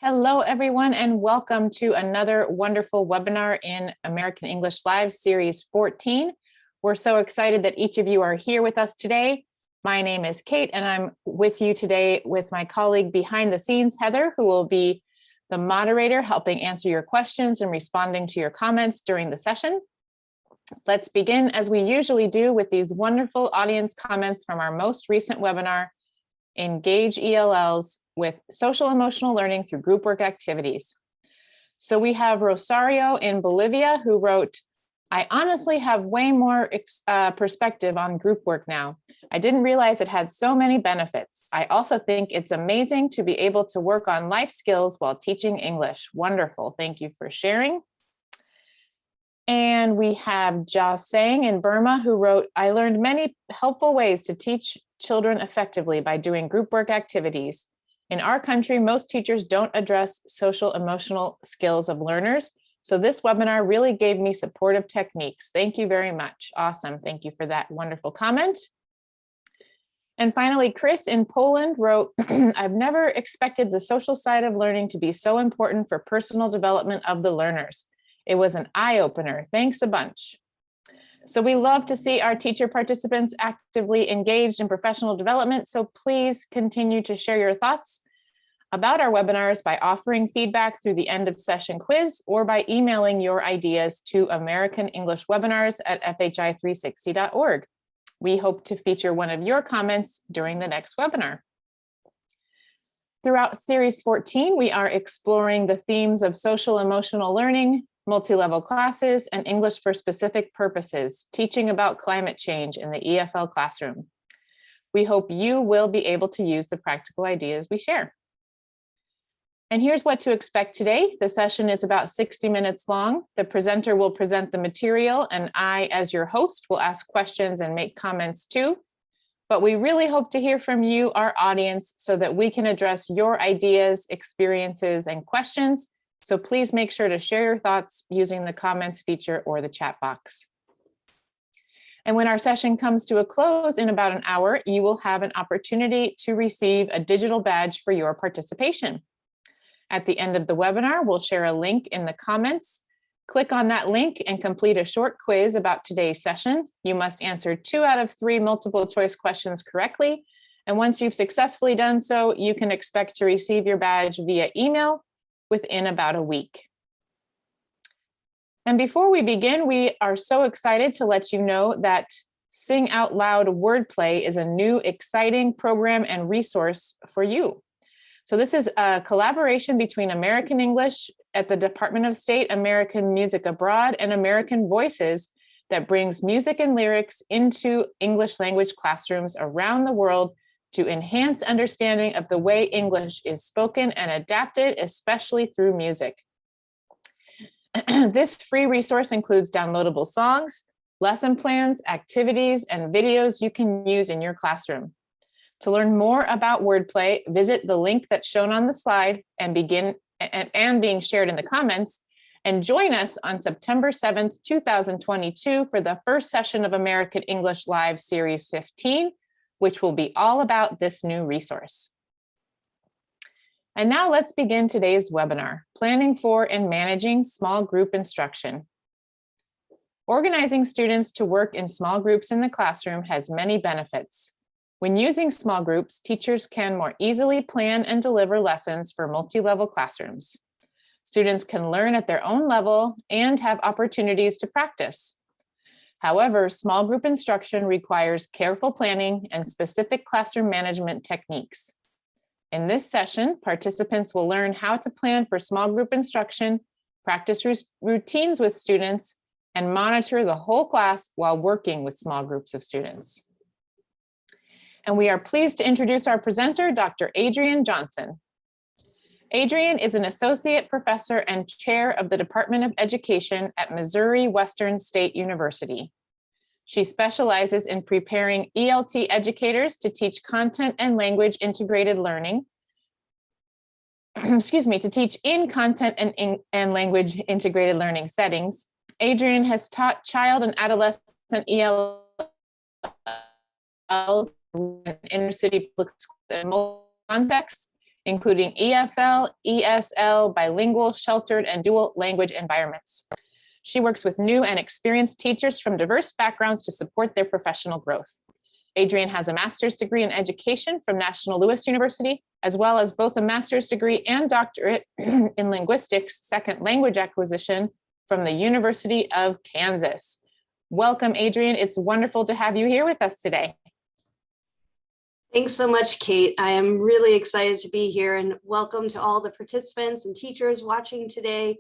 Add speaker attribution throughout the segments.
Speaker 1: Hello, everyone, and welcome to another wonderful webinar in American English Live Series 14. We're so excited that each of you are here with us today. My name is Kate, and I'm with you today with my colleague behind the scenes, Heather, who will be the moderator, helping answer your questions and responding to your comments during the session. Let's begin, as we usually do, with these wonderful audience comments from our most recent webinar, Engage ELLs with Social Emotional Learning through Group Work Activities. So we have Rosario in Bolivia who wrote, I honestly have way more perspective on group work now. I didn't realize it had so many benefits. I also think it's amazing to be able to work on life skills while teaching English. Wonderful. Thank you for sharing. And we have Ja Sang in Burma who wrote, I learned many helpful ways to teach children effectively by doing group work activities. In our country, most teachers don't address social emotional skills of learners. So this webinar really gave me supportive techniques. Thank you very much. Awesome. Thank you for that wonderful comment. And finally, Chris in Poland wrote, I've never expected the social side of learning to be so important for personal development of the learners. It was an eye-opener. Thanks a bunch. So we love to see our teacher participants actively engaged in professional development. So please continue to share your thoughts about our webinars by offering feedback through the end of session quiz or by emailing your ideas to americanenglishwebinars@fhi360.org. We hope to feature one of your comments during the next webinar. Throughout Series 14, we are exploring the themes of social emotional learning, multi-level classes, and English for specific purposes, teaching about climate change in the EFL classroom. We hope you will be able to use the practical ideas we share. And here's what to expect today. The session is about 60 minutes long. The presenter will present the material, and I, as your host, will ask questions and make comments too. But we really hope to hear from you, our audience, so that we can address your ideas, experiences, and questions. So please make sure to share your thoughts using the comments feature or the chat box. And when our session comes to a close in about an hour, you will have an opportunity to receive a digital badge for your participation. At the end of the webinar, we'll share a link in the comments. Click on that link and complete a short quiz about today's session. You must answer 2 out of 3 multiple choice questions correctly. And once you've successfully done so, you can expect to receive your badge via email within about a week. And before we begin, we are so excited to let you know that Sing Out Loud Wordplay is a new exciting program and resource for you. So this is a collaboration between American English at the Department of State, American Music Abroad, and American Voices that brings music and lyrics into English language classrooms around the world to enhance understanding of the way English is spoken and adapted, especially through music. This free resource includes downloadable songs, lesson plans, activities, and videos you can use in your classroom. To learn more about wordplay, visit the link that's shown on the slide and being shared in the comments, and join us on September 7th, 2022 for the first session of American English Live Series 15, which will be all about this new resource. And now let's begin today's webinar, Planning for and Managing Small Group Instruction. Organizing students to work in small groups in the classroom has many benefits. When using small groups, teachers can more easily plan and deliver lessons for multi-level classrooms. Students can learn at their own level and have opportunities to practice. However, small group instruction requires careful planning and specific classroom management techniques. In this session, participants will learn how to plan for small group instruction, practice routines with students, and monitor the whole class while working with small groups of students. And we are pleased to introduce our presenter, Dr. Adrienne Johnson. Adrienne is an associate professor and chair of the Department of Education at Missouri Western State University. She specializes in preparing ELT educators to teach content and language integrated learning. To teach in content and language integrated learning settings. Adrienne has taught child and adolescent ELLs in inner city public schools in multiple contexts, including EFL, ESL, bilingual, sheltered, and dual language environments. She works with new and experienced teachers from diverse backgrounds to support their professional growth. Adrienne has a master's degree in education from National Louis University, as well as both a master's degree and doctorate in linguistics, second language acquisition from the University of Kansas. Welcome, Adrienne. It's wonderful to have you here with us today.
Speaker 2: Thanks so much, Kate. I am really excited to be here, and welcome to all the participants and teachers watching today.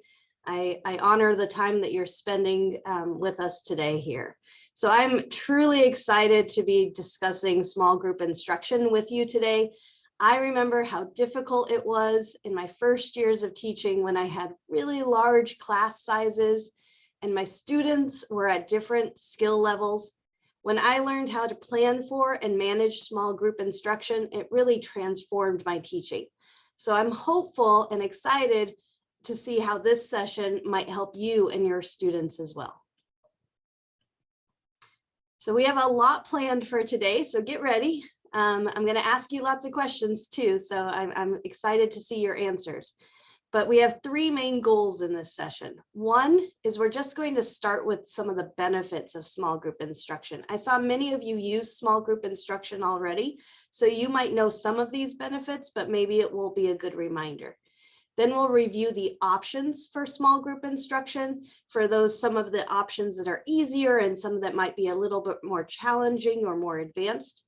Speaker 2: I honor the time that you're spending with us today here. So I'm truly excited to be discussing small group instruction with you today. I remember how difficult it was in my first years of teaching when I had really large class sizes and my students were at different skill levels. When I learned how to plan for and manage small group instruction, it really transformed my teaching. So I'm hopeful and excited to see how this session might help you and your students as well. So we have a lot planned for today, so get ready. I'm going to ask you lots of questions too, so I'm excited to see your answers. But we have three main goals in this session. One is we're just going to start with some of the benefits of small group instruction. I saw many of you use small group instruction already, so you might know some of these benefits, but maybe it will be a good reminder. Then we'll review the options for small group instruction, for some of the options that are easier and some that might be a little bit more challenging or more advanced.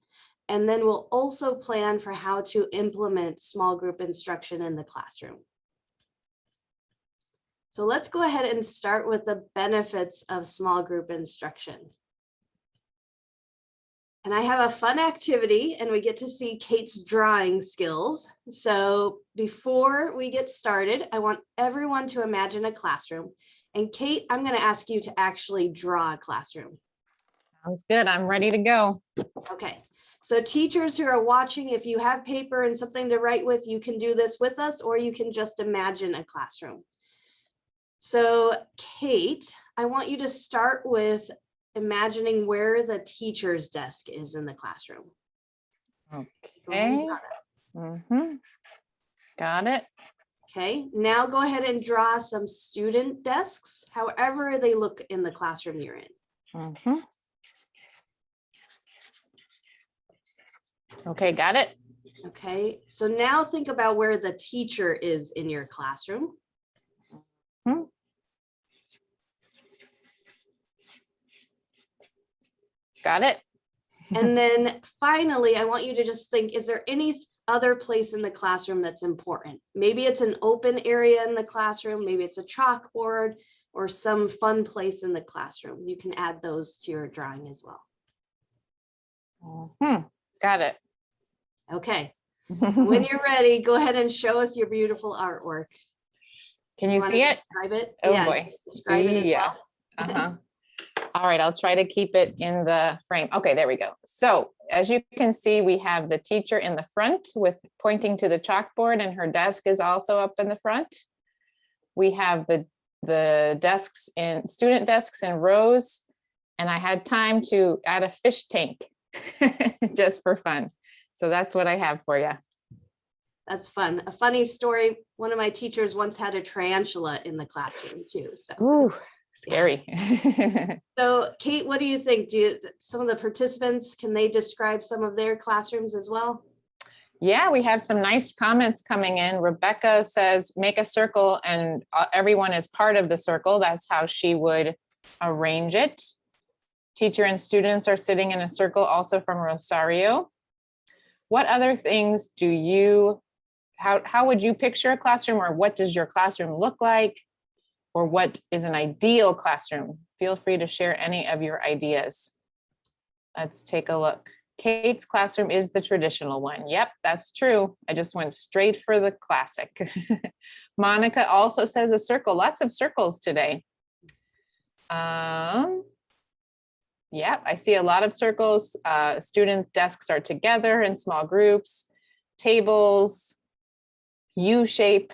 Speaker 2: And then we'll also plan for how to implement small group instruction in the classroom. So let's go ahead and start with the benefits of small group instruction. And I have a fun activity and we get to see Kate's drawing skills. So before we get started, I want everyone to imagine a classroom. And Kate, I'm going to ask you to actually draw a classroom.
Speaker 1: Sounds good. I'm ready to go.
Speaker 2: Okay. So teachers who are watching, if you have paper and something to write with, you can do this with us, or you can just imagine a classroom. So Kate, I want you to start with imagining where the teacher's desk is in the classroom.
Speaker 1: Okay. Got it.
Speaker 2: Okay, now go ahead and draw some student desks, however they look in the classroom you're in.
Speaker 1: Okay, got it.
Speaker 2: Okay, so now think about where the teacher is in your classroom.
Speaker 1: Got it.
Speaker 2: And then finally, I want you to just think, is there any other place in the classroom that's important? Maybe it's an open area in the classroom, maybe it's a chalkboard or some fun place in the classroom. You can add those to your drawing as well.
Speaker 1: Got it.
Speaker 2: Okay, so when you're ready, go ahead and show us your beautiful artwork.
Speaker 1: Can you see it?
Speaker 2: Describe it?
Speaker 1: Oh
Speaker 2: yeah,
Speaker 1: boy.
Speaker 2: describe it as
Speaker 1: well. All right, I'll try to keep it in the frame. Okay, there we go. So as you can see, we have the teacher in the front with pointing to the chalkboard, and her desk is also up in the front. We have the desks in student desks in rows, and I had time to add a fish tank just for fun. So that's what I have for you.
Speaker 2: That's fun. A funny story. One of my teachers once had a tarantula in the classroom too. So.
Speaker 1: Ooh, scary.
Speaker 2: So Kate, what do you think? Some of the participants, can they describe some of their classrooms as well?
Speaker 1: Yeah, we have some nice comments coming in. Rebecca says, make a circle and everyone is part of the circle. That's how she would arrange it. Teacher and students are sitting in a circle, also from Rosario. What other things do you, how would you picture a classroom, or what does your classroom look like? Or what is an ideal classroom? Feel free to share any of your ideas. Let's take a look. Kate's classroom is the traditional one. Yep, that's true. I just went straight for the classic. Monica also says a circle. Lots of circles today. Yep, I see a lot of circles. Student desks are together in small groups. Tables, U-shape.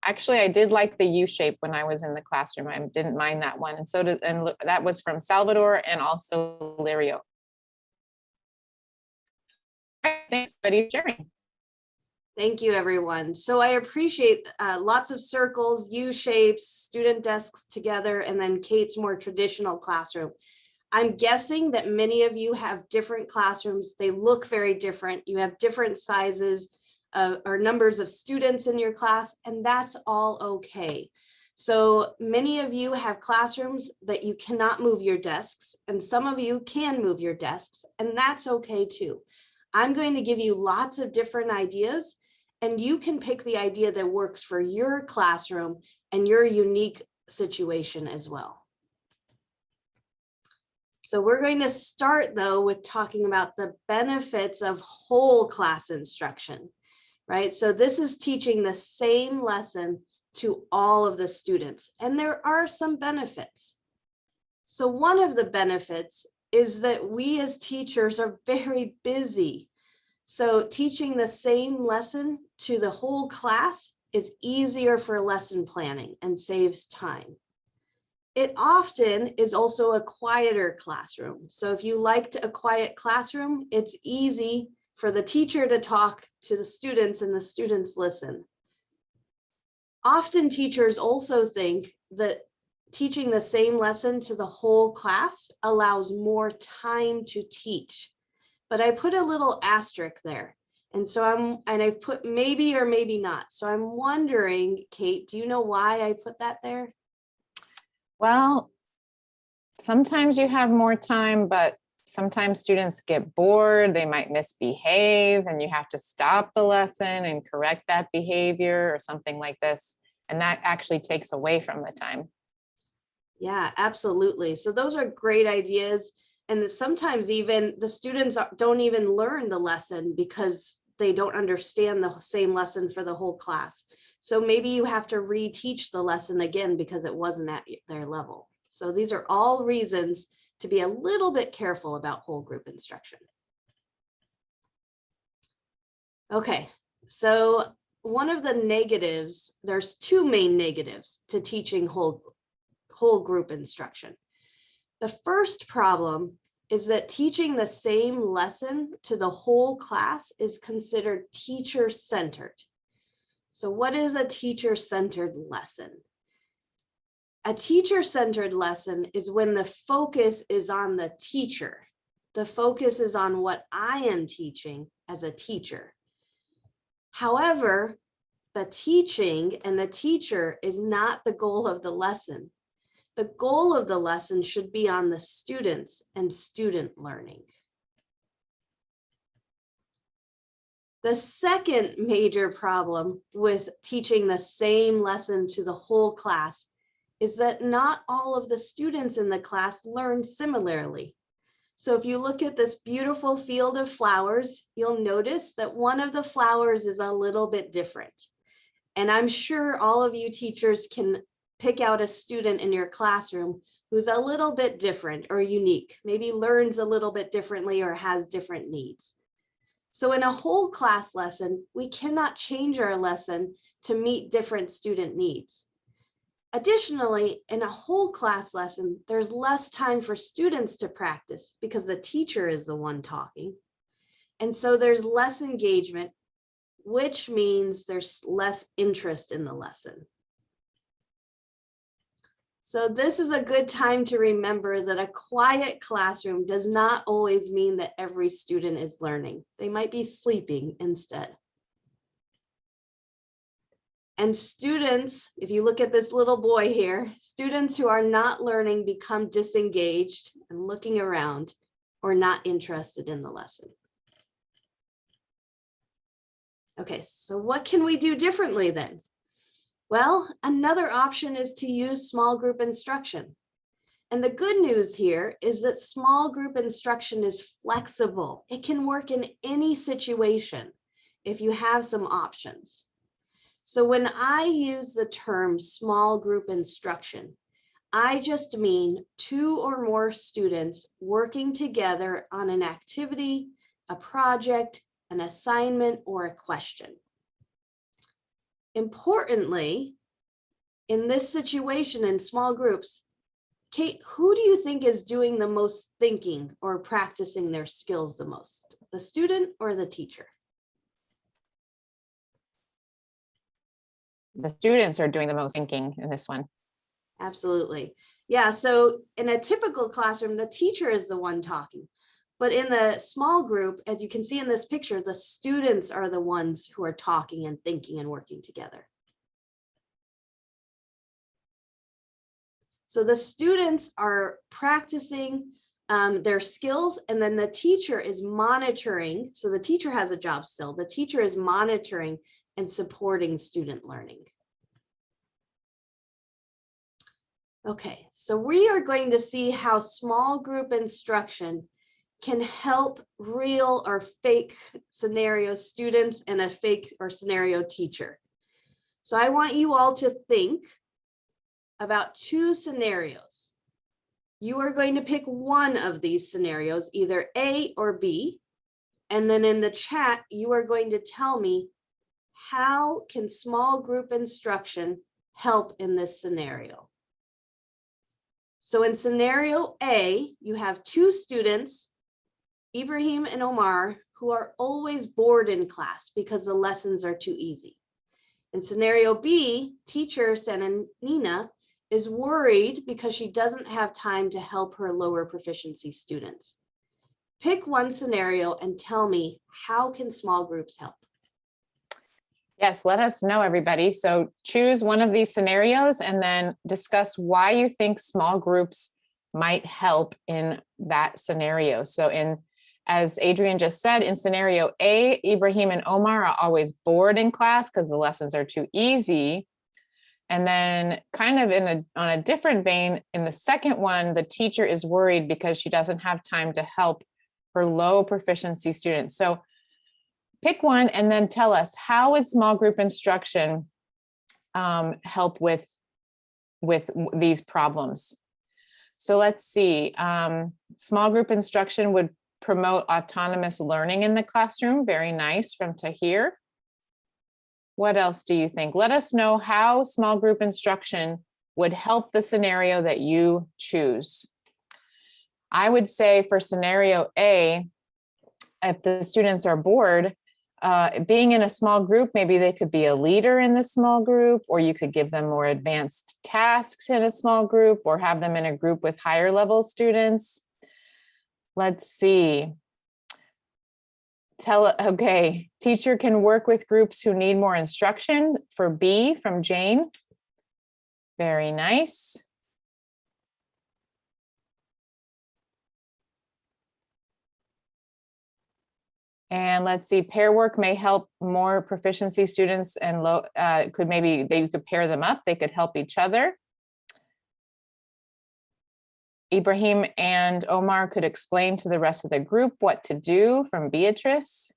Speaker 1: Actually, I did like the U-shape when I was in the classroom. I didn't mind that one. And so did, and that was from Salvador and also Lirio. Thanks, buddy, sharing.
Speaker 2: Thank you, everyone. So I appreciate lots of circles, U shapes, student desks together, and then Kate's more traditional classroom. I'm guessing that many of you have different classrooms. They look very different. You have different sizes or numbers of students in your class, and that's all okay. So many of you have classrooms that you cannot move your desks, and some of you can move your desks, and that's okay too. I'm going to give you lots of different ideas, and you can pick the idea that works for your classroom and your unique situation as well. So we're going to start though with talking about the benefits of whole class instruction, right? So this is teaching the same lesson to all of the students, and there are some benefits. So one of the benefits is that we as teachers are very busy. So teaching the same lesson to the whole class is easier for lesson planning and saves time. It often is also a quieter classroom. So if you liked a quiet classroom, it's easy for the teacher to talk to the students and the students listen. Often teachers also think that teaching the same lesson to the whole class allows more time to teach. But I put a little asterisk there. And so I put maybe or maybe not. So I'm wondering, Kate, do you know why I put that there?
Speaker 1: Well, sometimes you have more time, but sometimes students get bored, they might misbehave, and you have to stop the lesson and correct that behavior or something like this. And that actually takes away from the time.
Speaker 2: Yeah, absolutely. So those are great ideas. And sometimes even the students don't even learn the lesson because they don't understand the same lesson for the whole class. So maybe you have to reteach the lesson again because it wasn't at their level. So these are all reasons to be a little bit careful about whole group instruction. Okay, so one of the negatives, there's two main negatives to teaching whole group instruction. The first problem is that teaching the same lesson to the whole class is considered teacher-centered. So what is a teacher-centered lesson? A teacher-centered lesson is when the focus is on the teacher. The focus is on what I am teaching as a teacher. However, the teaching and the teacher is not the goal of the lesson. The goal of the lesson should be on the students and student learning. The second major problem with teaching the same lesson to the whole class is that not all of the students in the class learn similarly. So if you look at this beautiful field of flowers, you'll notice that one of the flowers is a little bit different. And I'm sure all of you teachers can pick out a student in your classroom who's a little bit different or unique, maybe learns a little bit differently or has different needs. So in a whole class lesson, we cannot change our lesson to meet different student needs. Additionally, in a whole class lesson, there's less time for students to practice because the teacher is the one talking. And so there's less engagement, which means there's less interest in the lesson. So this is a good time to remember that a quiet classroom does not always mean that every student is learning. They might be sleeping instead. And students, if you look at this little boy here, students who are not learning become disengaged and looking around or not interested in the lesson. Okay, so what can we do differently then? Well, another option is to use small group instruction. And the good news here is that small group instruction is flexible. It can work in any situation if you have some options. So when I use the term small group instruction, I just mean 2 or more students working together on an activity, a project, an assignment, or a question. Importantly, in this situation in small groups, Kate, who do you think is doing the most thinking or practicing their skills the most? The student or the teacher?
Speaker 1: the students are doing the most thinking in this one.
Speaker 2: Absolutely. Yeah, so in a typical classroom, the teacher is the one talking. But in the small group, as you can see in this picture, the students are the ones who are talking and thinking and working together. So the students are practicing their skills, and then the teacher is monitoring. So the teacher has a job still. The teacher is monitoring and supporting student learning. Okay, so we are going to see how small group instruction can help real or fake scenario students and a fake or scenario teacher. So I want you all to think about two scenarios. You are going to pick one of these scenarios, either A or B, and then in the chat, you are going to tell me, how can small group instruction help in this scenario? So in scenario A, you have two students, Ibrahim and Omar, who are always bored in class because the lessons are too easy. In scenario B, teacher Sananina is worried because she doesn't have time to help her lower proficiency students. Pick one scenario and tell me, how can small groups help?
Speaker 1: Yes, let us know, everybody. So choose one of these scenarios and then discuss why you think small groups might help in that scenario. So as Adrienne just said, in scenario A, Ibrahim and Omar are always bored in class because the lessons are too easy. And then kind of on a different vein, in the second one, the teacher is worried because she doesn't have time to help her low proficiency students. So pick one and then tell us, how would small group instruction help with these problems? So let's see. Small group instruction would promote autonomous learning in the classroom. Very nice, from Tahir. What else do you think? Let us know how small group instruction would help the scenario that you choose. I would say for scenario A, if the students are bored, being in a small group, maybe they could be a leader in the small group, or you could give them more advanced tasks in a small group, or have them in a group with higher level students. Let's see. Okay, teacher can work with groups who need more instruction, for B, from Jane. Very nice. And let's see, pair work may help more proficiency students and you could pair them up, they could help each other. Ibrahim and Omar could explain to the rest of the group what to do, from Beatrice.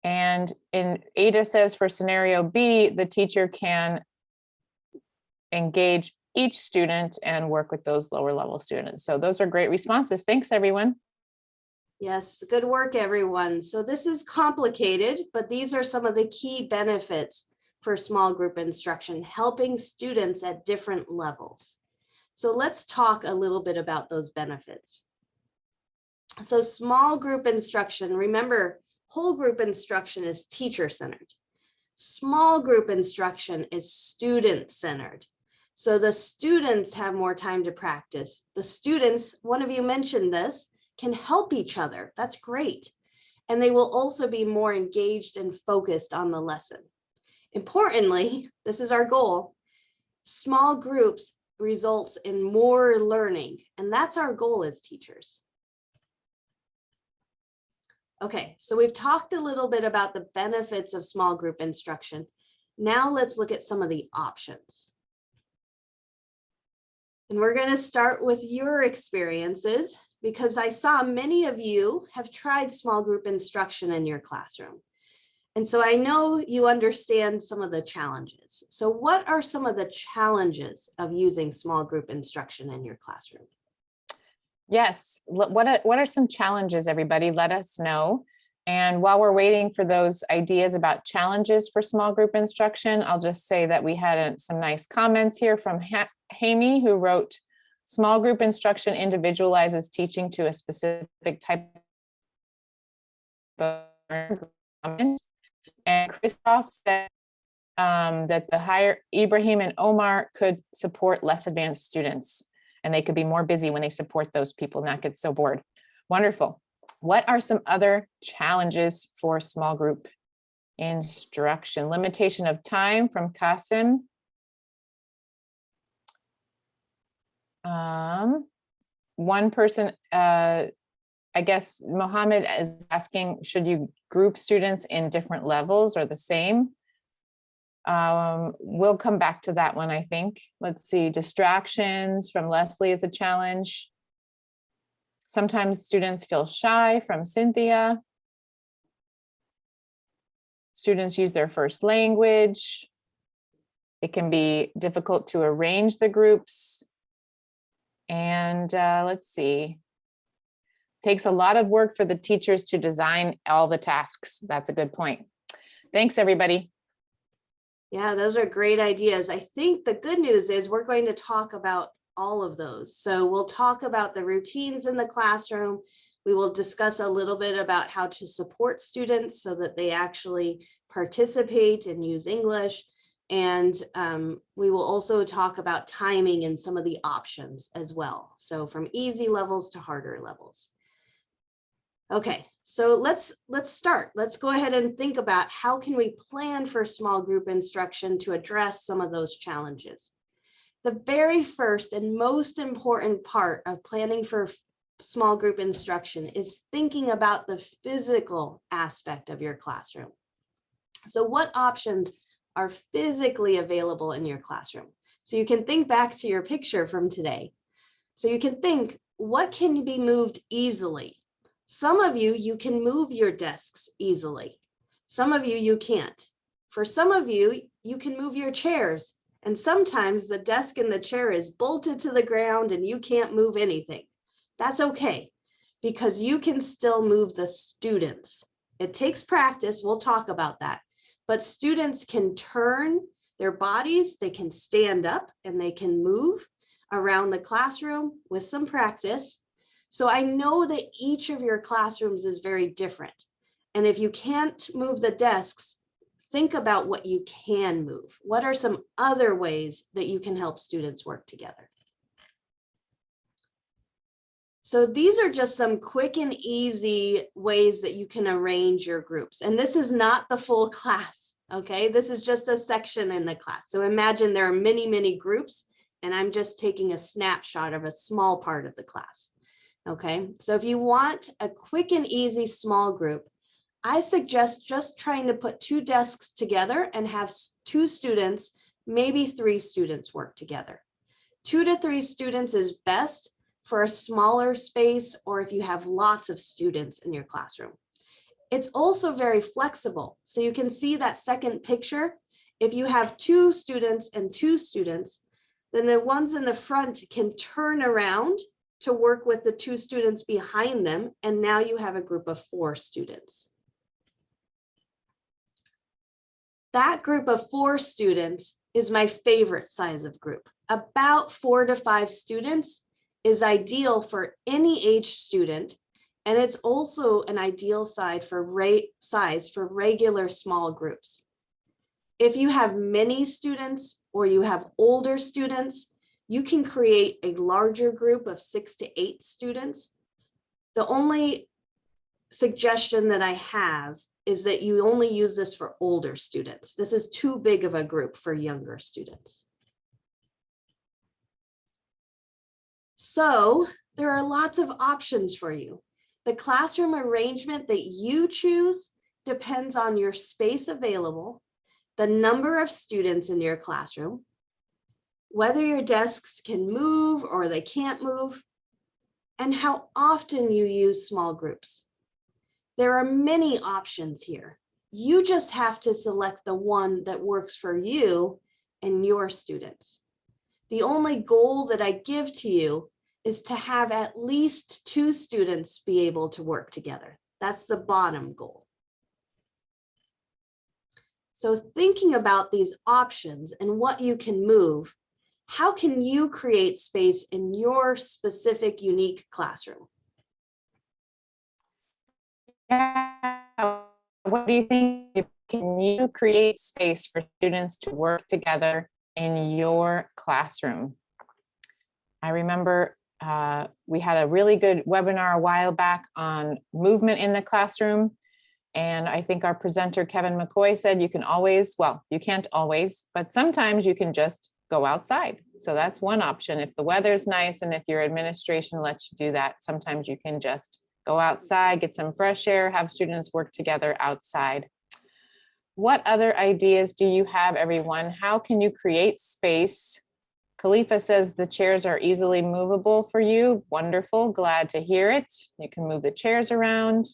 Speaker 1: And Ada says for scenario B, the teacher can engage each student and work with those lower level students. So those are great responses. Thanks, everyone.
Speaker 2: Yes, good work, everyone. So this is complicated, but these are some of the key benefits for small group instruction, helping students at different levels. So let's talk a little bit about those benefits. So small group instruction, remember, whole group instruction is teacher-centered. Small group instruction is student-centered. So the students have more time to practice. The students, one of you mentioned this, can help each other. That's great. And they will also be more engaged and focused on the lesson. Importantly, this is our goal, small groups results in more learning, and that's our goal as teachers. Okay, so we've talked a little bit about the benefits of small group instruction. Now let's look at some of the options. And we're going to start with your experiences, because I saw many of you have tried small group instruction in your classroom. And so I know you understand some of the challenges. So what are some of the challenges of using small group instruction in your classroom?
Speaker 1: Yes, what are some challenges, everybody? Let us know. And while we're waiting for those ideas about challenges for small group instruction, I'll just say that we had some nice comments here from Hammy, who wrote, small group instruction individualizes teaching to a specific type of environment. And Christoph said, that the higher Ibrahim and Omar could support less advanced students, and they could be more busy when they support those people, not get so bored. Wonderful. What are some other challenges for small group instruction? Limitation of time from Qasim. One person, I guess Mohammed is asking, should you group students in different levels or the same? We'll come back to that one, I think. Let's see, distractions from Leslie is a challenge. Sometimes students feel shy from Cynthia. Students use their first language. It can be difficult to arrange the groups. And let's see, takes a lot of work for the teachers to design all the tasks. That's a good point. Thanks, everybody.
Speaker 2: Yeah, those are great ideas. I think the good news is we're going to talk about all of those. So we'll talk about the routines in the classroom. We will discuss a little bit about how to support students so that they actually participate and use English. And we will also talk about timing and some of the options as well. So from easy levels to harder levels. Okay, so let's start. Let's go ahead and think about how can we plan for small group instruction to address some of those challenges. The very first and most important part of planning for small group instruction is thinking about the physical aspect of your classroom. So what options are physically available in your classroom? So you can think back to your picture from today. So you can think, what can be moved easily? Some of you, you can move your desks easily. Some of you, you can't. For some of you, you can move your chairs. And sometimes the desk and the chair is bolted to the ground and you can't move anything. That's okay, because you can still move the students. It takes practice, we'll talk about that. But students can turn their bodies, they can stand up and they can move around the classroom with some practice. So I know that each of your classrooms is very different. And if you can't move the desks, think about what you can move. What are some other ways that you can help students work together? So these are just some quick and easy ways that you can arrange your groups. And this is not the full class, okay? This is just a section in the class. So imagine there are many, many groups, and I'm just taking a snapshot of a small part of the class, okay? So if you want a quick and easy small group, I suggest just trying to put 2 desks together and have 2 students, maybe 3 students work together. 2 to 3 students is best for a smaller space, or if you have lots of students in your classroom. It's also very flexible. So you can see that second picture. If you have 2 students and 2 students, then the ones in the front can turn around to work with the 2 students behind them. And now you have a group of 4 students. That group of 4 students is my favorite size of group. About 4 to 5 students is ideal for any age student, and it's also an ideal size for regular small groups. If you have many students or you have older students, you can create a larger group of 6 to 8 students. The only suggestion that I have is that you only use this for older students. This is too big of a group for younger students. So there are lots of options for you. The classroom arrangement that you choose depends on your space available, the number of students in your classroom, whether your desks can move or they can't move, and how often you use small groups. There are many options here. You just have to select the one that works for you and your students. The only goal that I give to you is to have at least 2 students be able to work together. That's the bottom goal. So thinking about these options and what you can move, how can you create space in your specific, unique classroom?
Speaker 1: Yeah. What do you think? can you create space for students to work together in your classroom? I remember we had a really good webinar a while back on movement in the classroom. And I think our presenter, Kevin McCoy, said you can always, well, you can't always, but sometimes you can just go outside. So that's one option. If the weather's nice and if your administration lets you do that, sometimes you can just go outside, get some fresh air, have students work together outside. What other ideas do you have, everyone? How can you create space? Khalifa says the chairs are easily movable for you. Wonderful, glad to hear it. You can move the chairs around.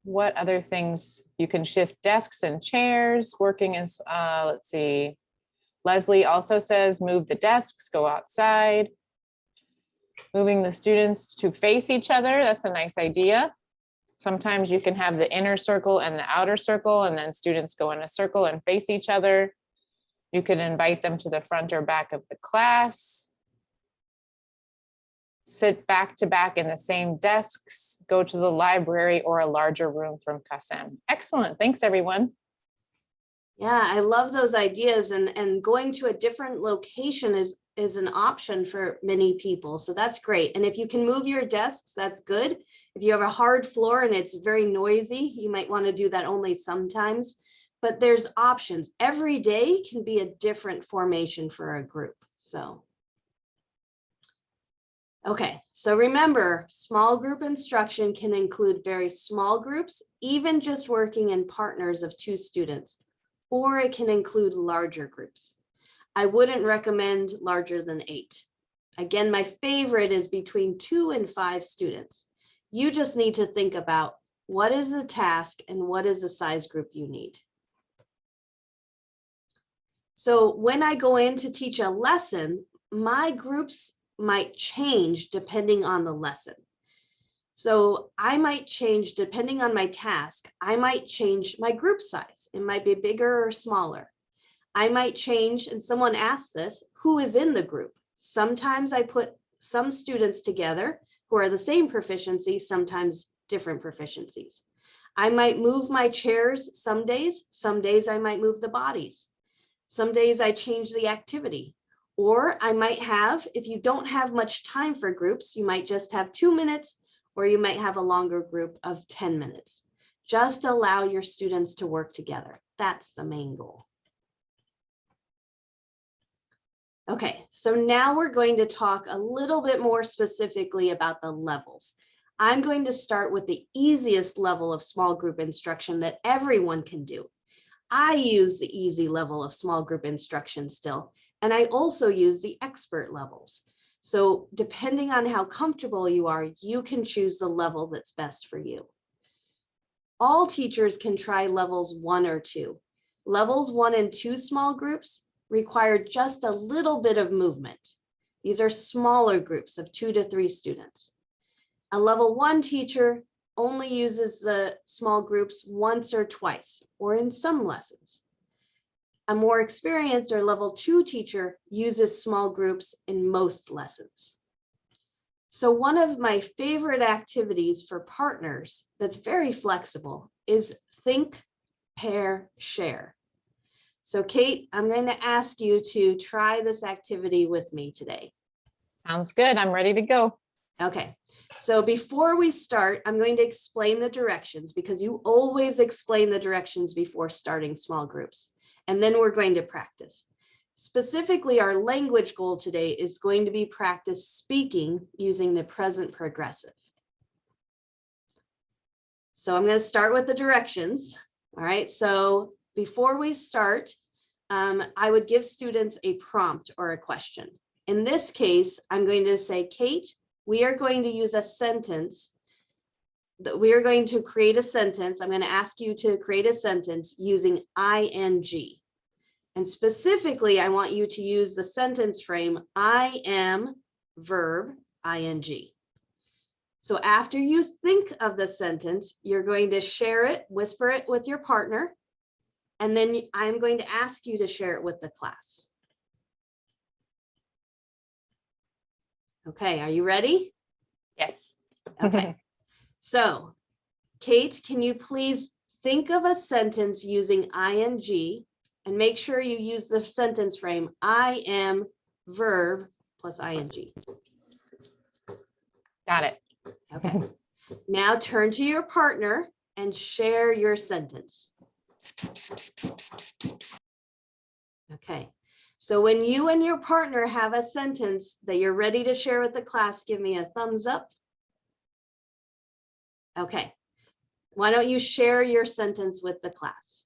Speaker 1: What other things? You can shift desks and chairs, working in, let's see. Leslie also says move the desks, go outside. Moving the students to face each other, that's a nice idea. Sometimes you can have the inner circle and the outer circle, and then students go in a circle and face each other. You can invite them to the front or back of the class. Sit back to back in the same desks, go to the library or a larger room from Kasem. Excellent, thanks everyone.
Speaker 2: Yeah, I love those ideas, and going to a different location is an option for many people. So that's great. And if you can move your desks, that's good. If you have a hard floor and it's very noisy, you might want to do that only sometimes, but there's options. Every day can be a different formation for a group. So okay, so remember, small group instruction can include very small groups, even just working in partners of 2 students, or it can include larger groups. I wouldn't recommend larger than 8. Again, my favorite is between 2 and 5 students. You just need to think about what is the task and what is the size group you need. So when I go in to teach a lesson, my groups might change depending on the lesson. So I might change depending on my task. I might change my group size. It might be bigger or smaller. I might change, and someone asked this, who is in the group? Sometimes I put some students together who are the same proficiency, sometimes different proficiencies. I might move my chairs some days I might move the bodies. Some days I change the activity. Or I might have, if you don't have much time for groups, you might just have 2 minutes, or you might have a longer group of 10 minutes. Just allow your students to work together. That's the main goal. Okay, so now we're going to talk a little bit more specifically about the levels. I'm going to start with the easiest level of small group instruction that everyone can do. I use the easy level of small group instruction still, and I also use the expert levels. So depending on how comfortable you are, you can choose the level that's best for you. All teachers can try levels 1 or 2. Levels 1 and 2 small groups require just a little bit of movement. These are smaller groups of 2 to 3 students. A level 1 teacher only uses the small groups once or twice, or in some lessons. A more experienced or level 2 teacher uses small groups in most lessons. So one of my favorite activities for partners that's very flexible is think, pair, share. So Kate, I'm going to ask you to try this activity with me today.
Speaker 1: Sounds good. I'm ready to go.
Speaker 2: Okay, so before we start, I'm going to explain the directions because you always explain the directions before starting small groups. And then we're going to practice. Specifically, our language goal today is going to be practice speaking using the present progressive. So I'm going to start with the directions. All right, so before we start, I would give students a prompt or a question. In this case, I'm going to say, Kate, we are going to use a sentence. We are going to create a sentence. I'm going to ask you to create a sentence using ing. And specifically, I want you to use the sentence frame, I am verb ing. So after you think of the sentence, you're going to share it, whisper it with your partner, and then I'm going to ask you to share it with the class. Okay, are you ready?
Speaker 1: Yes.
Speaker 2: Okay. So, Kate, can you please think of a sentence using ing and make sure you use the sentence frame I am verb plus ing.
Speaker 1: Got it.
Speaker 2: Okay. Now turn to your partner and share your sentence. Okay. So when you and your partner have a sentence that you're ready to share with the class, give me a thumbs up. Okay. Why don't you share your sentence with the class?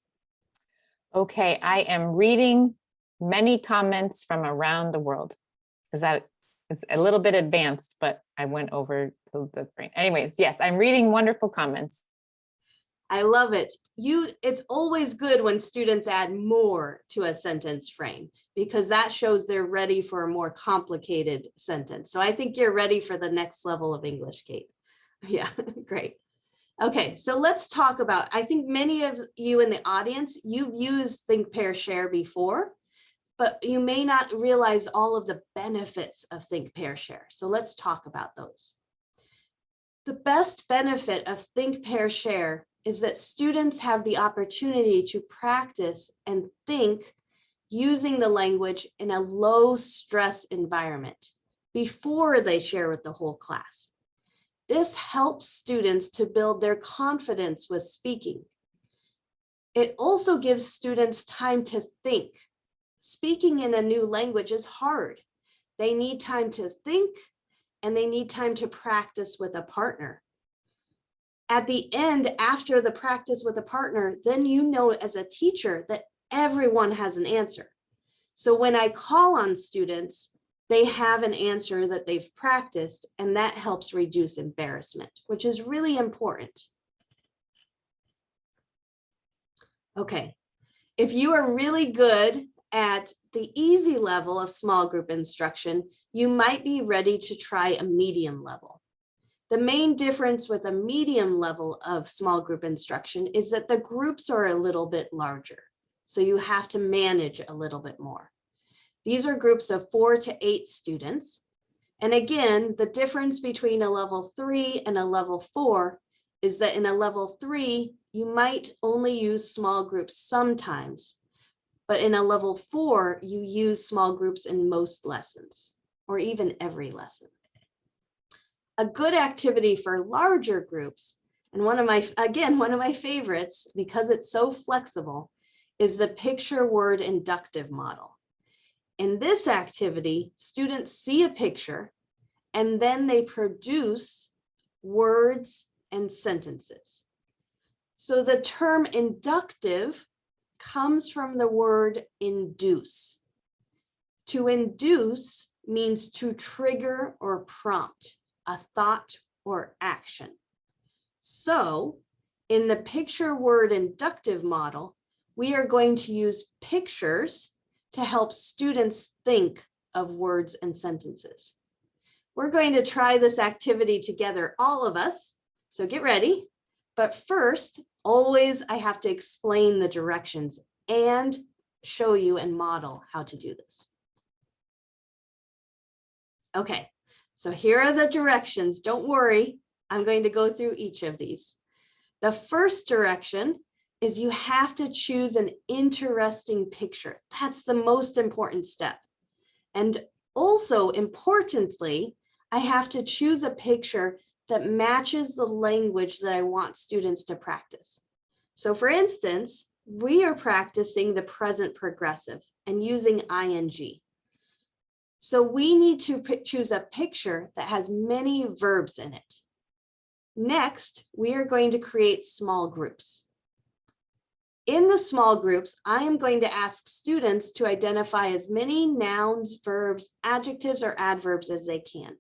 Speaker 1: Okay, I am reading many comments from around the world. Is that, it's a little bit advanced, but I went over the brain. Anyways, yes, I'm reading wonderful comments.
Speaker 2: I love it. It's always good when students add more to a sentence frame because that shows they're ready for a more complicated sentence. So I think you're ready for the next level of English, Kate. Yeah, great. Okay, so let's talk about, I think many of you in the audience, you've used Think, Pair, Share before, but you may not realize all of the benefits of Think, Pair, Share. So let's talk about those. The best benefit of Think, Pair, Share is that students have the opportunity to practice and think using the language in a low stress environment before they share with the whole class. This helps students to build their confidence with speaking. It also gives students time to think. Speaking in a new language is hard. They need time to think and they need time to practice with a partner. At the end, after the practice with a partner, then you know as a teacher that everyone has an answer. So when I call on students, they have an answer that they've practiced, and that helps reduce embarrassment, which is really important. Okay, if you are really good at the easy level of small group instruction, you might be ready to try a medium level. The main difference with a medium level of small group instruction is that the groups are a little bit larger, so you have to manage a little bit more. These are groups of 4 to 8 students. And again, the difference between a level 3 and a level 4 is that in a level 3, you might only use small groups sometimes, but in a level 4, you use small groups in most lessons, or even every lesson. A good activity for larger groups, and one of my favorites, because it's so flexible, is the picture word inductive model. In this activity, students see a picture and then they produce words and sentences. So the term inductive comes from the word induce. To induce means to trigger or prompt a thought or action. So in the picture word inductive model, we are going to use pictures to help students think of words and sentences. We're going to try this activity together, all of us, so get ready. But first, always I have to explain the directions and show you and model how to do this. Okay, so here are the directions. Don't worry, I'm going to go through each of these. The first direction is you have to choose an interesting picture. That's the most important step. And also importantly, I have to choose a picture that matches the language that I want students to practice. So for instance, we are practicing the present progressive and using ing. So we need to choose a picture that has many verbs in it. Next, we are going to create small groups. In the small groups, I am going to ask students to identify as many nouns, verbs, adjectives, or adverbs as they can.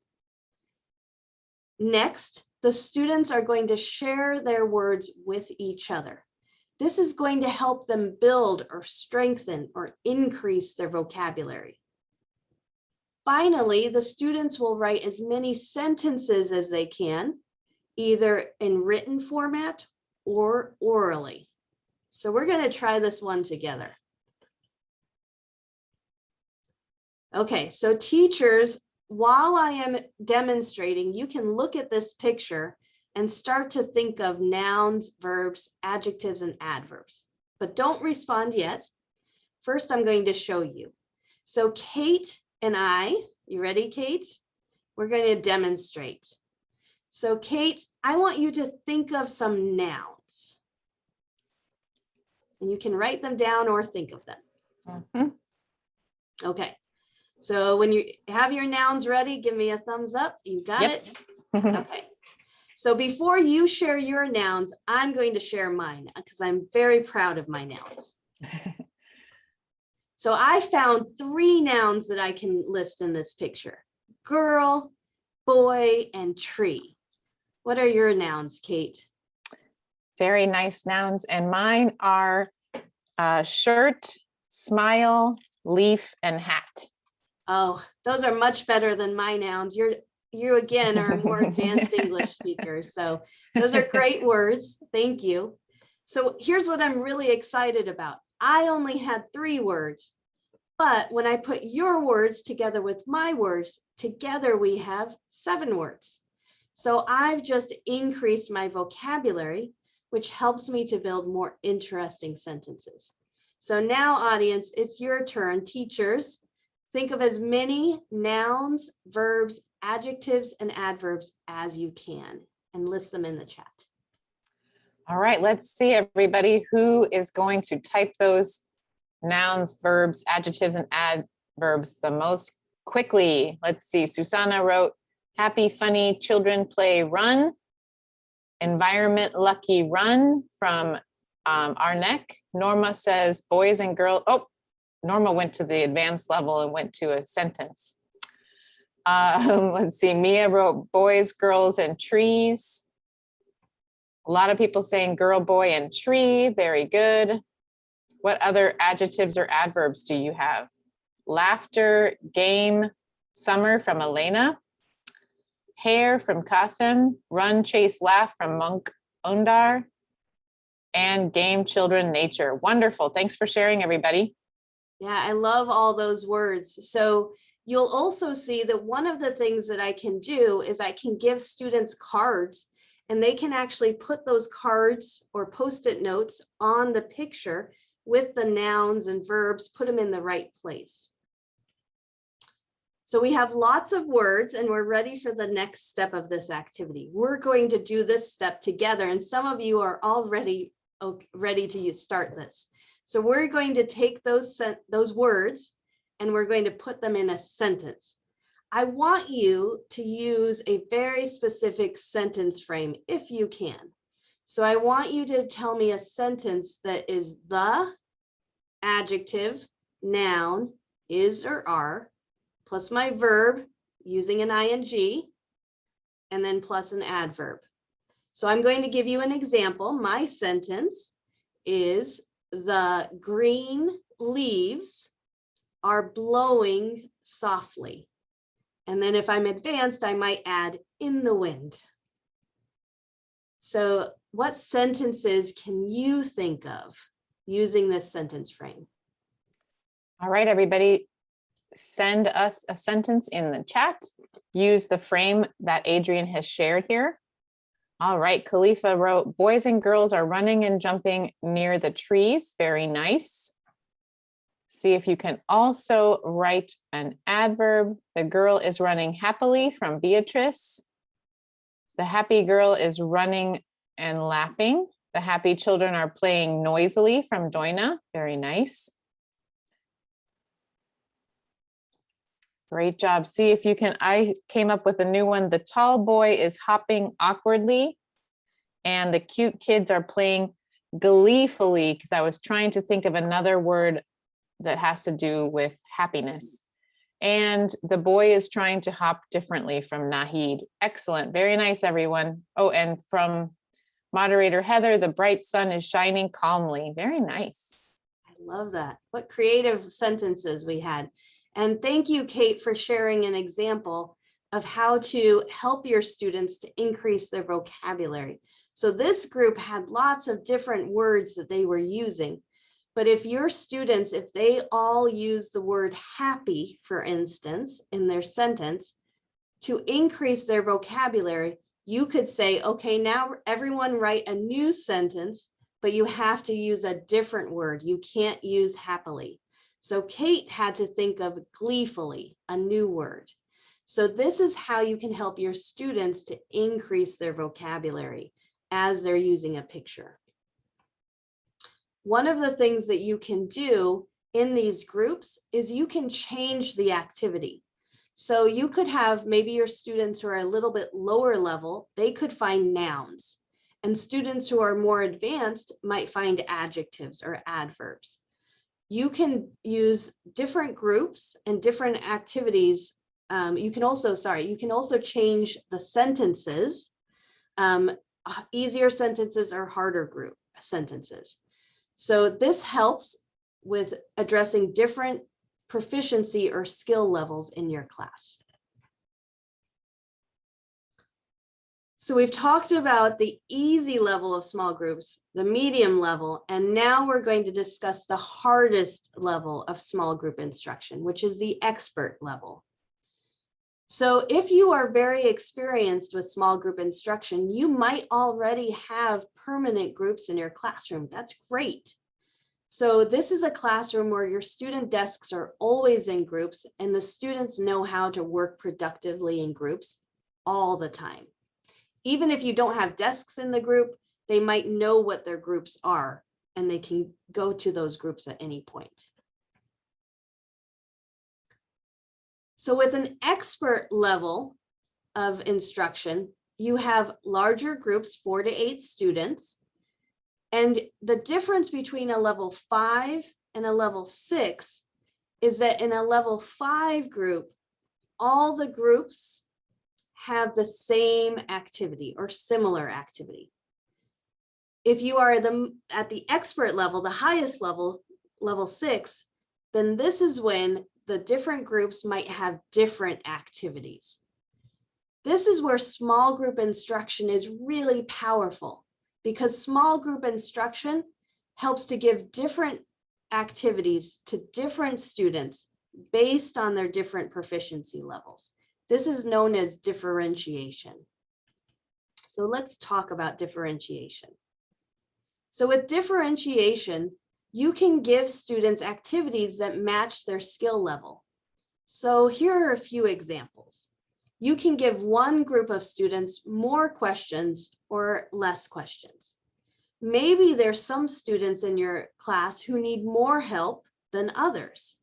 Speaker 2: Next, the students are going to share their words with each other. This is going to help them build or strengthen or increase their vocabulary. Finally, the students will write as many sentences as they can, either in written format or orally. So we're going to try this one together. Okay, so teachers, while I am demonstrating, you can look at this picture and start to think of nouns, verbs, adjectives, and adverbs. But don't respond yet. First, I'm going to show you. So Kate and I, you ready, Kate? We're going to demonstrate. So Kate, I want you to think of some nouns. And you can write them down or think of them.
Speaker 1: Mhm.
Speaker 2: Okay. So when you have your nouns ready, give me a thumbs up. You got
Speaker 1: Yep.
Speaker 2: it? Okay. So before you share your nouns, I'm going to share mine because I'm very proud of my nouns. So I found 3 nouns that I can list in this picture: girl, boy, and tree. What are your nouns, Kate?
Speaker 1: Very nice nouns. And mine are shirt, smile, leaf, and hat.
Speaker 2: Oh, those are much better than my nouns. You again are a more advanced English speaker. So those are great words. Thank you. So here's what I'm really excited about. I only had 3 words, but when I put your words together with my words, together we have 7 words. So I've just increased my vocabulary, which helps me to build more interesting sentences. So now, audience, it's your turn. Teachers, think of as many nouns, verbs, adjectives, and adverbs as you can and list them in the chat.
Speaker 1: All right, let's see everybody who is going to type those nouns, verbs, adjectives, and adverbs the most quickly. Let's see. Susanna wrote happy, funny, children play, run. Environment, lucky, run from Arnek. Norma says boys and girls. Oh, Norma went to the advanced level and went to a sentence. Let's see. Mia wrote boys, girls, and trees. A lot of people saying girl, boy, and tree. Very good. What other adjectives or adverbs do you have? Laughter, game, summer from Elena. Hair from Kasim. Run, chase, laugh from Monk Ondar. And game, children, nature. Wonderful. Thanks for sharing, everybody.
Speaker 2: Yeah, I love all those words. So you'll also see that one of the things that I can do is I can give students cards, and they can actually put those cards or post-it notes on the picture with the nouns and verbs, put them in the right place. So we have lots of words, and we're ready for the next step of this activity. We're going to do this step together, and some of you are already ready to start this. So we're going to take those words and we're going to put them in a sentence. I want you to use a very specific sentence frame if you can. So I want you to tell me a sentence that is the, adjective, noun, is or are, plus my verb using an ing, and then plus an adverb. So I'm going to give you an example. My sentence is the green leaves are blowing softly. And then if I'm advanced, I might add in the wind. So what sentences can you think of using this sentence frame?
Speaker 1: All right, everybody, send us a sentence in the chat. Use the frame that Adrienne has shared here. All right, Khalifa wrote, boys and girls are running and jumping near the trees. Very nice. See if you can also write an adverb. The girl is running happily from Beatrice. The happy girl is running and laughing. The happy children are playing noisily from Doina. Very nice. Great job. See if you can, I came up with a new one. The tall boy is hopping awkwardly and the cute kids are playing gleefully, because I was trying to think of another word that has to do with happiness. And the boy is trying to hop differently from Nahid. Excellent. Very nice, everyone. Oh, and from moderator Heather, the bright sun is shining calmly. Very nice.
Speaker 2: I love that. What creative sentences we had. And thank you, Kate, for sharing an example of how to help your students to increase their vocabulary. So this group had lots of different words that they were using. But if your students, if they all use the word happy, for instance, in their sentence, to increase their vocabulary, you could say, okay, now everyone write a new sentence, but you have to use a different word. You can't use happily. So Kate had to think of gleefully, a new word. So this is how you can help your students to increase their vocabulary as they're using a picture. One of the things that you can do in these groups is you can change the activity. So you could have maybe your students who are a little bit lower level, they could find nouns. And students who are more advanced might find adjectives or adverbs. You can use different groups and different activities. You can also change the sentences, easier sentences or harder group sentences. So this helps with addressing different proficiency or skill levels in your class. So we've talked about the easy level of small groups, the medium level, and now we're going to discuss the hardest level of small group instruction, which is the expert level. So if you are very experienced with small group instruction, you might already have permanent groups in your classroom. That's great. So this is a classroom where your student desks are always in groups and the students know how to work productively in groups all the time. Even if you don't have desks in the group, they might know what their groups are and they can go to those groups at any point. So with an expert level of instruction, you have larger groups, 4 to 8 students. And the difference between a level 5 and a level 6 is that in a level 5 group, all the groups have the same activity or similar activity. If you are at the expert level, the highest level, level 6, then this is when the different groups might have different activities. This is where small group instruction is really powerful, because small group instruction helps to give different activities to different students based on their different proficiency levels. This is known as differentiation. So let's talk about differentiation. So with differentiation, you can give students activities that match their skill level. So here are a few examples. You can give one group of students more questions or less questions. Maybe there's some students in your class who need more help than others.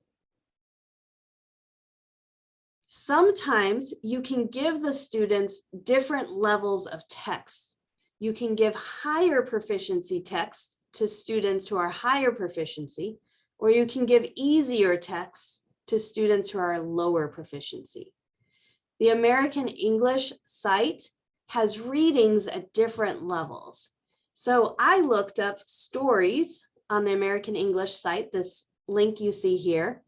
Speaker 2: Sometimes you can give the students different levels of text. You can give higher proficiency text to students who are higher proficiency, or you can give easier text to students who are lower proficiency. The American English site has readings at different levels. So I looked up stories on the American English site, this link you see here,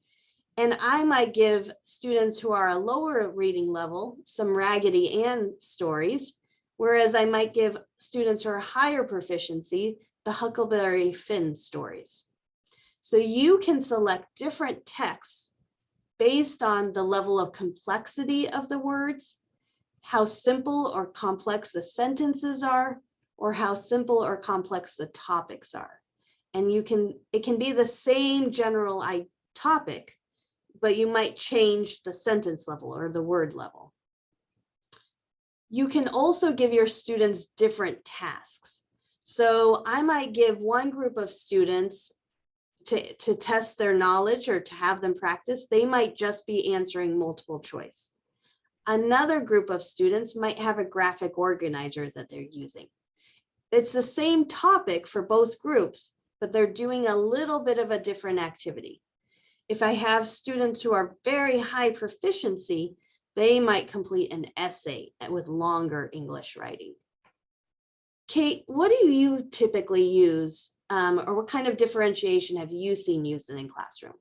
Speaker 2: and I might give students who are a lower reading level some Raggedy Ann stories, whereas I might give students who are higher proficiency the Huckleberry Finn stories. So you can select different texts based on the level of complexity of the words, how simple or complex the sentences are, or how simple or complex the topics are. And it can be the same general topic, but you might change the sentence level or the word level. You can also give your students different tasks. So I might give one group of students to test their knowledge or to have them practice. They might just be answering multiple choice. Another group of students might have a graphic organizer that they're using. It's the same topic for both groups, but they're doing a little bit of a different activity. If I have students who are very high proficiency, they might complete an essay with longer English writing. Kate, what do you typically use, or what kind of differentiation have you seen used in a classroom?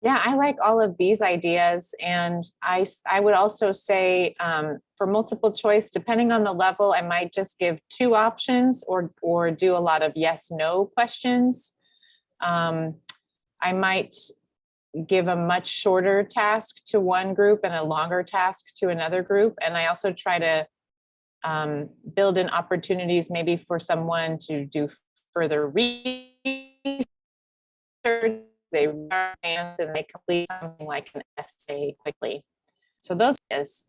Speaker 1: Yeah, I like all of these ideas. And I would also say for multiple choice, depending on the level, I might just give 2 options or do a lot of yes, no questions. I might give a much shorter task to one group and a longer task to another group. And I also try to build in opportunities maybe for someone to do further research. They advance and they complete something like an essay quickly. So those is.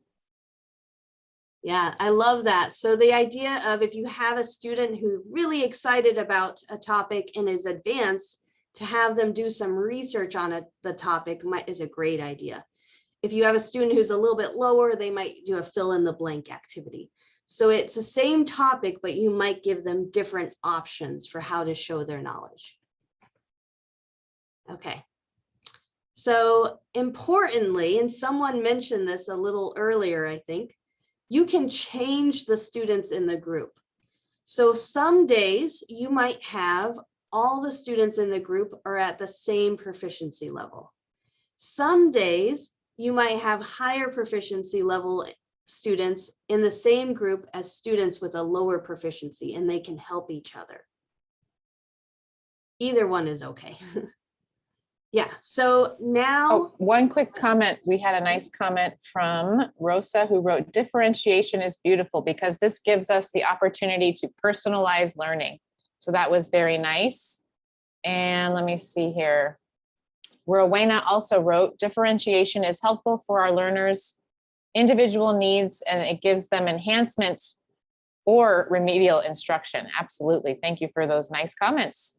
Speaker 2: Yeah, I love that. So the idea of if you have a student who's really excited about a topic and is advanced, to have them do some research on the topic is a great idea. If you have a student who's a little bit lower, they might do a fill in the blank activity. So it's the same topic, but you might give them different options for how to show their knowledge. Okay. So importantly, and someone mentioned this a little earlier, I think, you can change the students in the group. So some days you might have all the students in the group are at the same proficiency level. Some days you might have higher proficiency level students in the same group as students with a lower proficiency, and they can help each other. Either one is okay. Yeah, so now.
Speaker 1: Oh, one quick comment. We had a nice comment from Rosa who wrote, differentiation is beautiful because this gives us the opportunity to personalize learning. So that was very nice. And let me see here. Rowena also wrote, differentiation is helpful for our learners' individual needs and it gives them enhancements or remedial instruction. Absolutely. Thank you for those nice comments.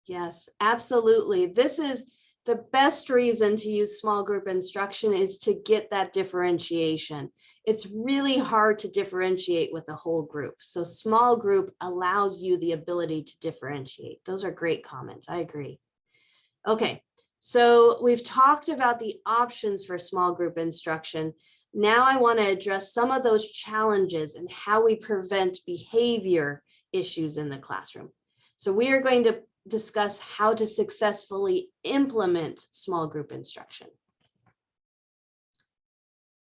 Speaker 2: Yes, absolutely. This is the best reason to use small group instruction is to get that differentiation. It's really hard to differentiate with a whole group. So small group allows you the ability to differentiate. Those are great comments. I agree. Okay, so we've talked about the options for small group instruction. Now I want to address some of those challenges and how we prevent behavior issues in the classroom. So we are going to discuss how to successfully implement small group instruction.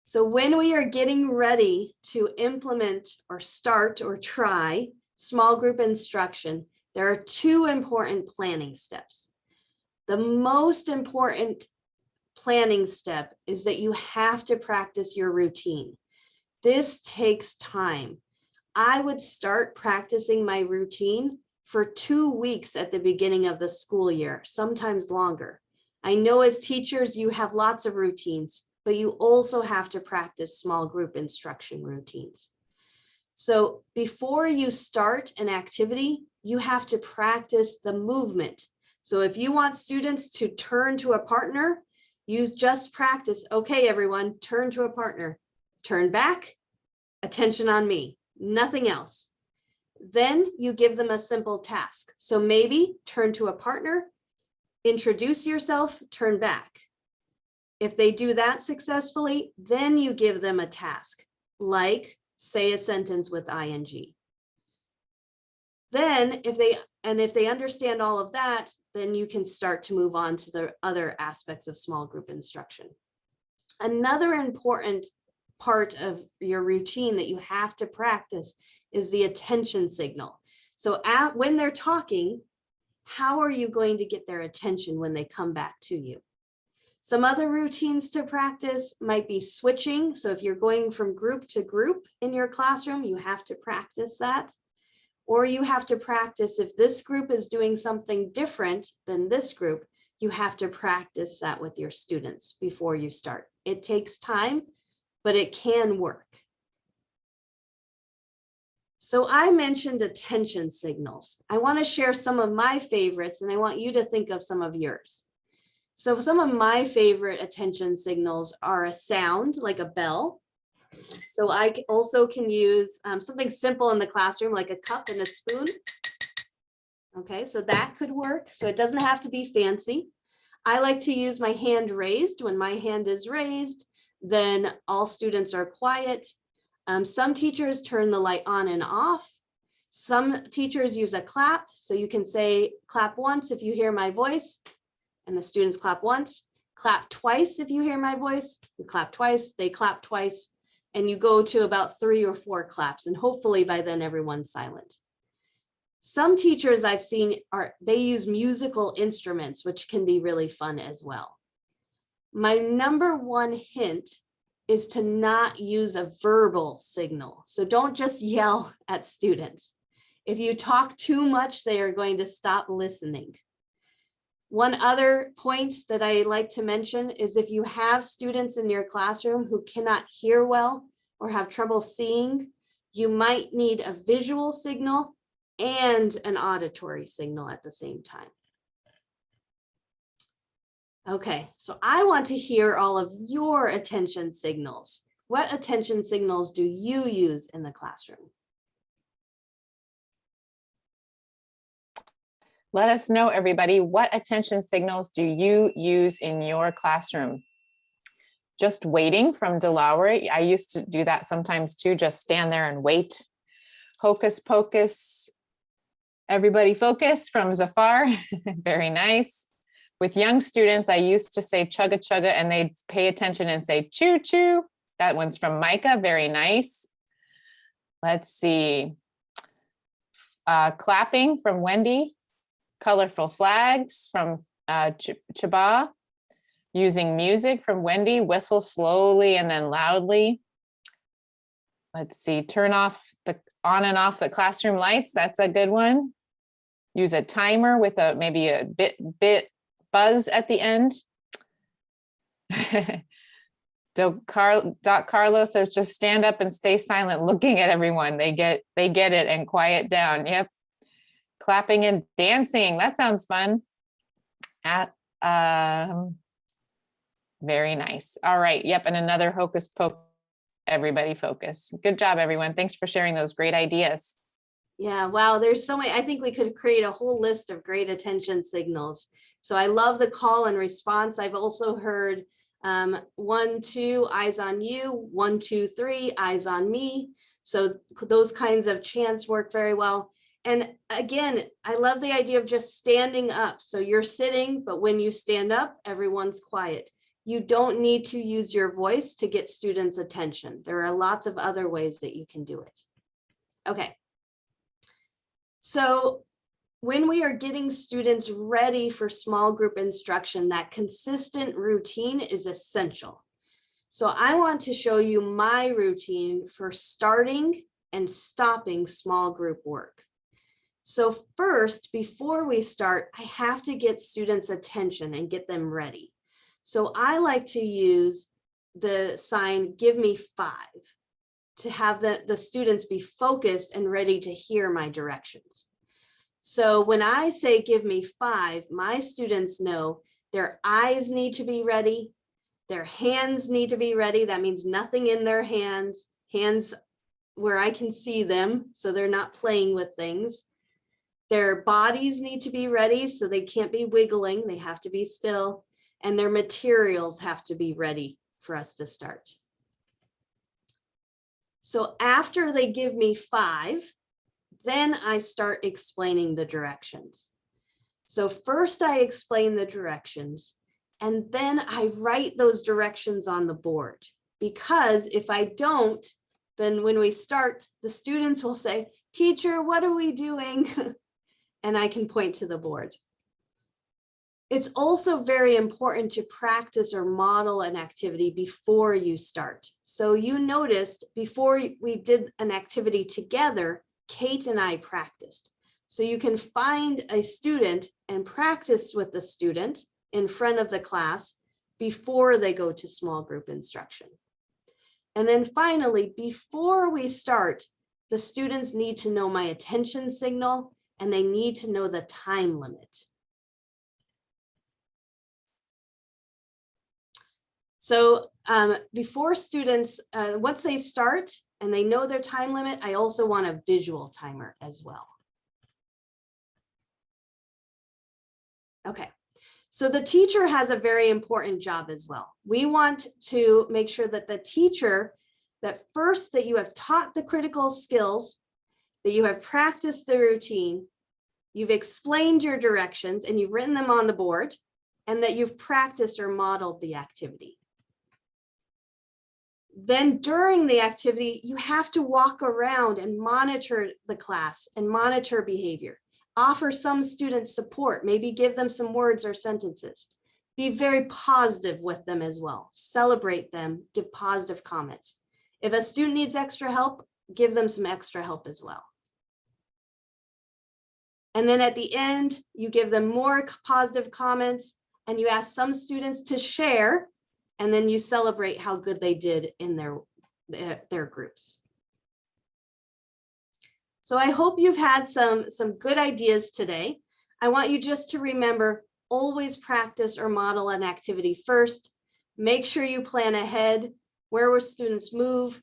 Speaker 2: So when we are getting ready to implement or start or try small group instruction, there are two important planning steps. The most important planning step is that you have to practice your routine. This takes time. I would start practicing my routine for 2 weeks at the beginning of the school year, sometimes longer. I know as teachers, you have lots of routines, but you also have to practice small group instruction routines. So before you start an activity, you have to practice the movement. So if you want students to turn to a partner, you just practice, okay, everyone, turn to a partner, turn back, attention on me, nothing else. Then you give them a simple task. So maybe turn to a partner, introduce yourself, turn back. If they do that successfully, then you give them a task, like say a sentence with ing. Then if they understand all of that, then you can start to move on to the other aspects of small group instruction. Another important part of your routine that you have to practice is the attention signal. So when they're talking, how are you going to get their attention when they come back to you? Some other routines to practice might be switching. So if you're going from group to group in your classroom, you have to practice that. Or you have to practice if this group is doing something different than this group, you have to practice that with your students before you start. It takes time, but it can work. So I mentioned attention signals. I want to share some of my favorites, and I want you to think of some of yours. So some of my favorite attention signals are a sound like a bell. So I also can use something simple in the classroom, like a cup and a spoon. Okay, so that could work. So it doesn't have to be fancy. I like to use my hand raised. When my hand is raised, then all students are quiet. Some teachers turn the light on and off. Some teachers use a clap. So you can say, clap once if you hear my voice, and the students clap once. Clap twice if you hear my voice. You clap twice, they clap twice, and you go to about 3 or 4 claps, and hopefully by then everyone's silent. Some teachers I've seen they use musical instruments, which can be really fun as well. My number one hint is to not use a verbal signal. So don't just yell at students. If you talk too much, they are going to stop listening. One other point that I like to mention is if you have students in your classroom who cannot hear well or have trouble seeing, you might need a visual signal and an auditory signal at the same time. Okay, so I want to hear all of your attention signals. What attention signals do you use in the classroom?
Speaker 1: Let us know, everybody, what attention signals do you use in your classroom? Just waiting from Delaware. I used to do that sometimes too, just stand there and wait. Hocus pocus, everybody focus from Zafar. Very nice. With young students, I used to say chugga chugga and they'd pay attention and say choo choo. That one's from Micah, very nice. Let's see. Clapping from Wendy. Colorful flags from Chaba. Using music from Wendy, whistle slowly and then loudly. Let's see, turn off the on and off the classroom lights. That's a good one. Use a timer with maybe a bit buzz at the end. Doc Carlo says just stand up and stay silent, looking at everyone. They get it and quiet down. Yep. Clapping and dancing. That sounds fun. Very nice. All right. Yep. And another hocus pocus. Everybody focus. Good job, everyone. Thanks for sharing those great ideas.
Speaker 2: Yeah, wow, there's so many. I think we could create a whole list of great attention signals. So I love the call and response. I've also heard 1, 2, eyes on you, 1, 2, 3, eyes on me. So those kinds of chants work very well. And again, I love the idea of just standing up. So you're sitting, but when you stand up, everyone's quiet. You don't need to use your voice to get students' attention. There are lots of other ways that you can do it. Okay. So when we are getting students ready for small group instruction, that consistent routine is essential. So I want to show you my routine for starting and stopping small group work. So first, before we start, I have to get students' attention and get them ready. So I like to use the sign, give me 5, to have the students be focused and ready to hear my directions. So when I say give me 5, my students know their eyes need to be ready, their hands need to be ready. That means nothing in their hands where I can see them, so they're not playing with things. Their bodies need to be ready, so they can't be wiggling, they have to be still, and their materials have to be ready for us to start. So after they give me 5, then I start explaining the directions. So first I explain the directions, and then I write those directions on the board. Because if I don't, then when we start, the students will say, "Teacher, what are we doing?" And I can point to the board. It's also very important to practice or model an activity before you start. So you noticed before we did an activity together, Kate and I practiced. So you can find a student and practice with the student in front of the class before they go to small group instruction. And then finally, before we start, the students need to know my attention signal and they need to know the time limit. So before students, once they start and they know their time limit, I also want a visual timer as well. Okay, so the teacher has a very important job as well. We want to make sure that the teacher, that first that you have taught the critical skills, that you have practiced the routine, you've explained your directions and you've written them on the board, and that you've practiced or modeled the activity. Then during the activity, you have to walk around and monitor the class and monitor behavior. Offer some students support, maybe give them some words or sentences. Be very positive with them as well. Celebrate them, give positive comments. If a student needs extra help, give them some extra help as well. And then at the end, you give them more positive comments and you ask some students to share, and then you celebrate how good they did in their groups. So I hope you've had some good ideas today. I want you just to remember, always practice or model an activity first. Make sure you plan ahead. Where will students move?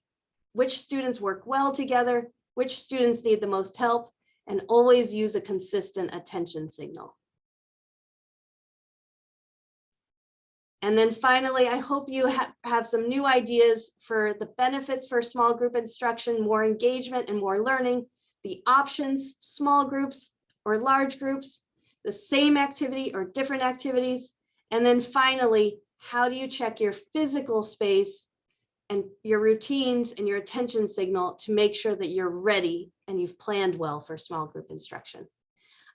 Speaker 2: Which students work well together? Which students need the most help? And always use a consistent attention signal. And then finally, I hope you have some new ideas for the benefits for small group instruction, more engagement and more learning, the options, small groups or large groups, the same activity or different activities. And then finally, how do you check your physical space and your routines and your attention signal to make sure that you're ready and you've planned well for small group instruction.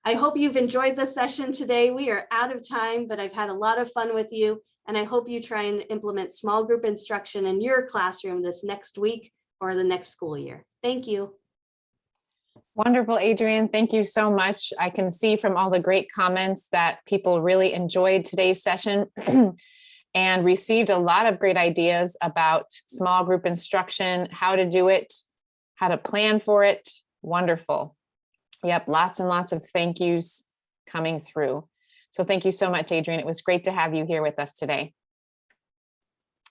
Speaker 2: I hope you've enjoyed the session today. We are out of time, but I've had a lot of fun with you, and I hope you try and implement small group instruction in your classroom this next week or the next school year. Thank you.
Speaker 1: Wonderful, Adrienne. Thank you so much. I can see from all the great comments that people really enjoyed today's session and received a lot of great ideas about small group instruction, how to do it, how to plan for it. Wonderful. Yep, lots and lots of thank yous coming through. So thank you so much, Adrienne. It was great to have you here with us today.